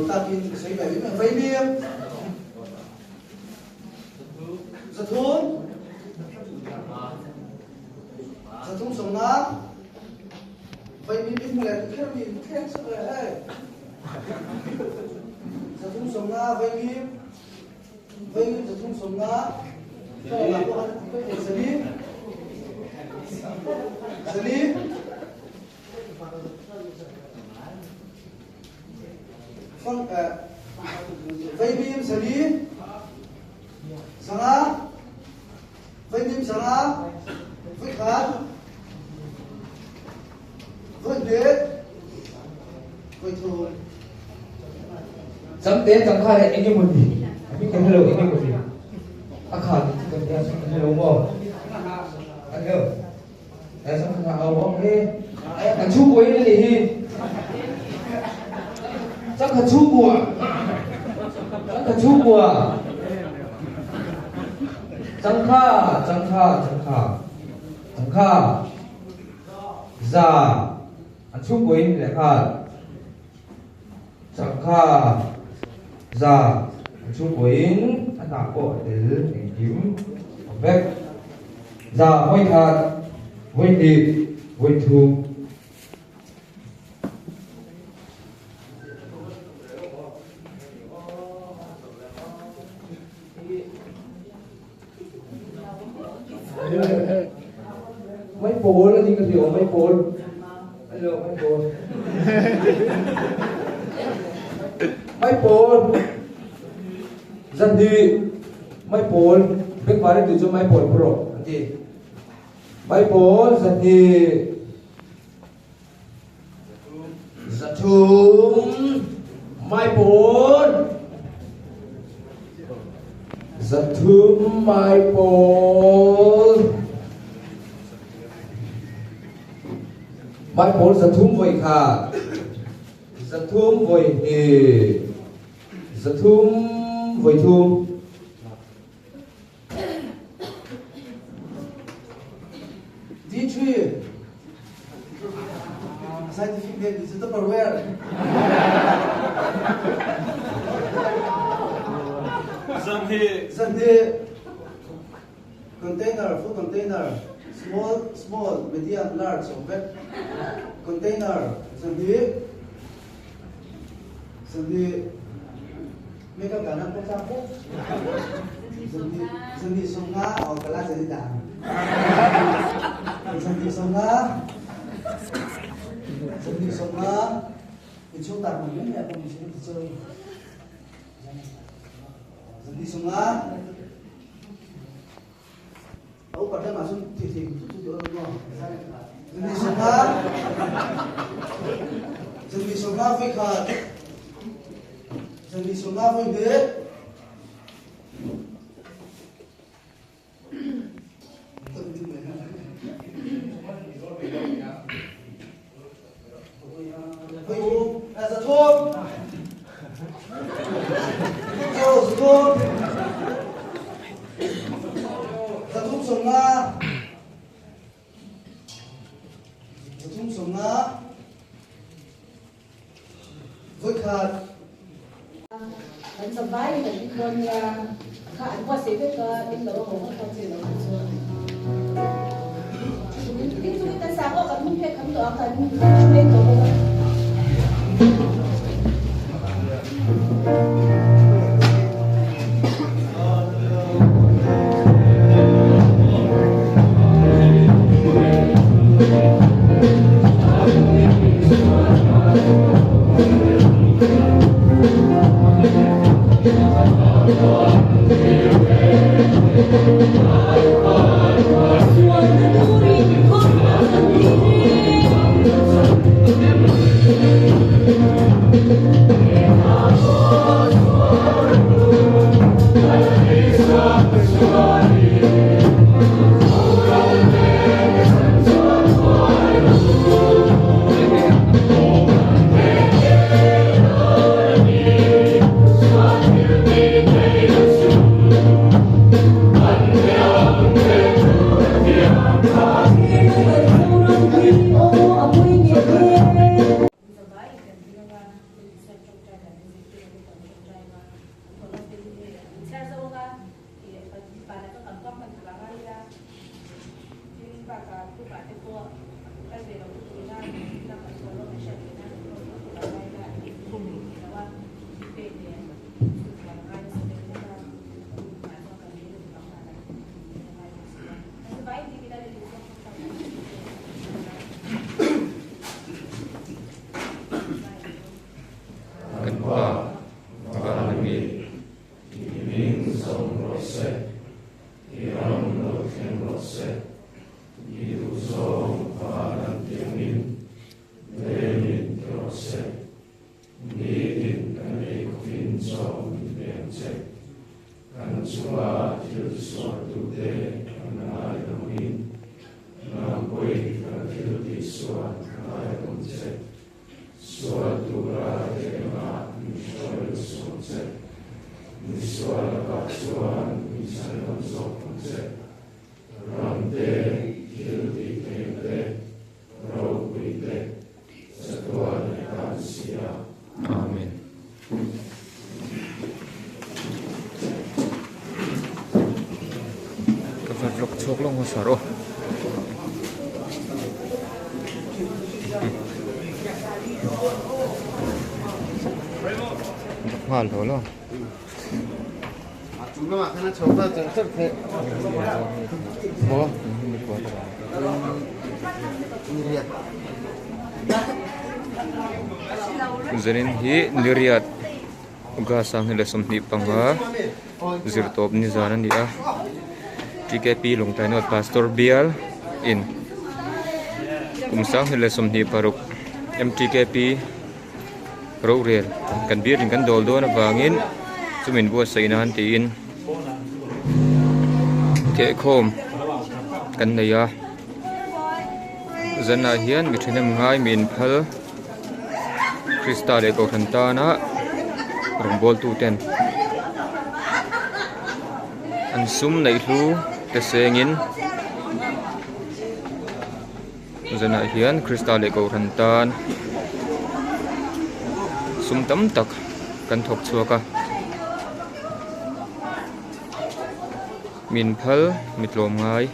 ta tin sấy bảy với vây biêm giật thun sống ngã vây biêm ít người thì khét gì khét sức rồi đấy giật thun sống ngã vây biêm giật thun sống ngã cho là có ăn cái gì xử lý con vây bim xử lý sang á vây bim sang á vây khát vây đế vây thù sắm tết chẳng khai anh như một gì anh cần hello anh như một gì anh khai cần hello không anh hiểu em sắm khăn áo không đi anh chú quấy đi đi chắc là chú bùa chẳng kha za anh chú quấy đi kha chẳng kha za anh chú quấy anh đã có để kiếm vết za quay kha quay đi quay thu mấy bố là gì cái gì mấy bố hello mấy bố dân đi mấy bố biết vào đây từ cho mấy bố pro gì mấy bố dân đi dân thùng mấy bố dân thùng mấy bố mai bốn giật thum vội khả giật thum vội thì giật thum vội thum D3 Scientific Digital Hardware Zanthi Container, food container small, medium, large, wet container, Zanthi mấy cái cả năm có sao phút Zanthi sông ngã ở cả lá Zanthi đảng Zanthi sông ngã thì chúng ta còn những nhà công ty chơi Zanthi sông ngã Aku pada masuk titik itu Zanthi songa phải khát Zanthi songa phải đế phải uống là giật thôn giật thôn sống ngã với khát anh sắp vay là những con khát qua xếp cái những đồ hồ không xếp đồ những chúng ta sáng có cầm hết cầm đồ cầm lên đồ Yeah. Amen. Kafarlok choklong masaro. Hal holo. Chúng nó nó chống ra từng tất thế. Có. Zanin hi niriat uga sang nila somni panga zirtop ni zanan dia TKP longtainot Pastor Bial in kumsang nila somni paruk MTKP Rorel kan bir kan doldo na bangin sumin buat sa inahan tiin ke khom kan naya zana hian mitrina ngai min phal Krista le ko thantana rongbol tu ten an sum nei hlu te sengin zana hian Krista le ko thantan sum tam tak kan thok chuaka min phal mitlom ngai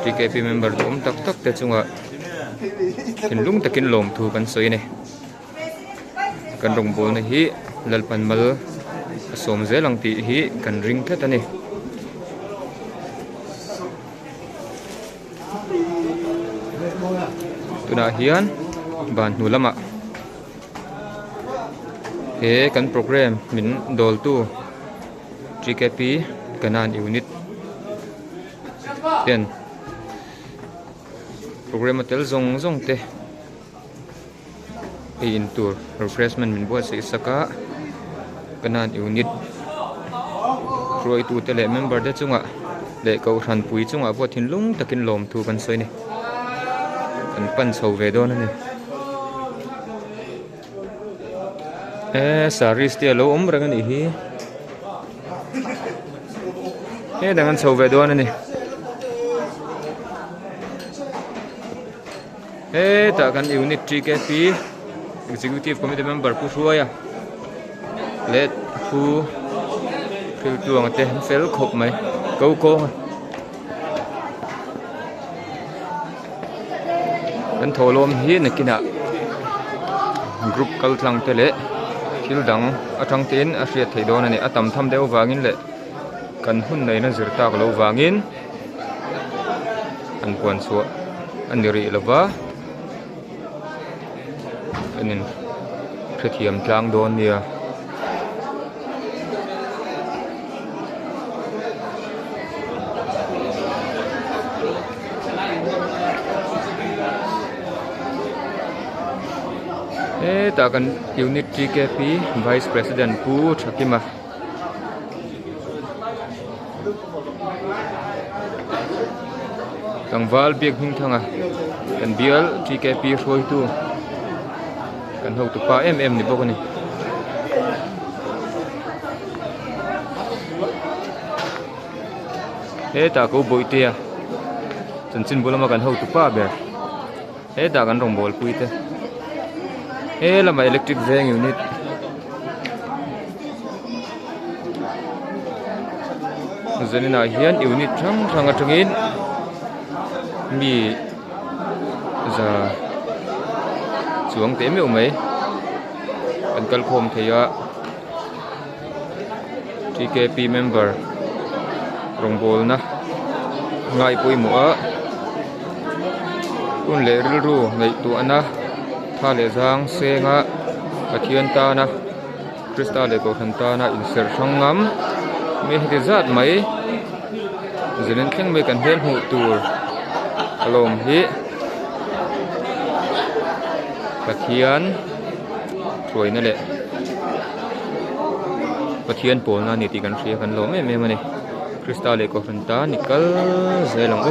TKP member dom tak tak te chunga kin lung takin lom thu kan soi ne kan rong bol na hi lalpan mal asom zelang ti hi kan ring thet ani tuna hian ban nu lama he kan program min dol tu TKP kanan unit ten program tel zong zong te in tour refreshment min buat sa isaka kanan unit roi tu tele member de chunga le ko ran pui chunga buat thin lung takin lom thu kan soi ni kan pan chho ve don ani saris tia lo om rang ani hi dangan chho ve don ani ta kan unit TKP executive committee member pu hruaya let pu phil tuang te fel khop mai ko ko kan tholom hi nakina group kal thlang te le thil dang athang ten a hriat thei don ani atam tham deu wangin le kan hun nei na zir tak lo wangin an puan chu an ri lova anin khathiam tlang don nia ta kan unit TKP vice president pu thakima tangwal biak hing thanga kan bial TKP roi tu kan ho tu pa ni bokani ta ko boitia chanchin bolama kan ho tu pa ber ta kan rong bol puite lama electric veng unit zanina hian unit thang thanga thangin mi za chuang te me umai kan kal khom theya TKP member rongbol na ngai pui mu a un le ril ru ngai tu ana tha le jang senga pathian ta na Krista le ko than ta na in ser thangam me he zat mai zelen thleng me kan hel hu tur alom hi pathian troi na le pathian pol na ni ti kan hria kan lo me me mani Krista le ko hanta nikal zelang ko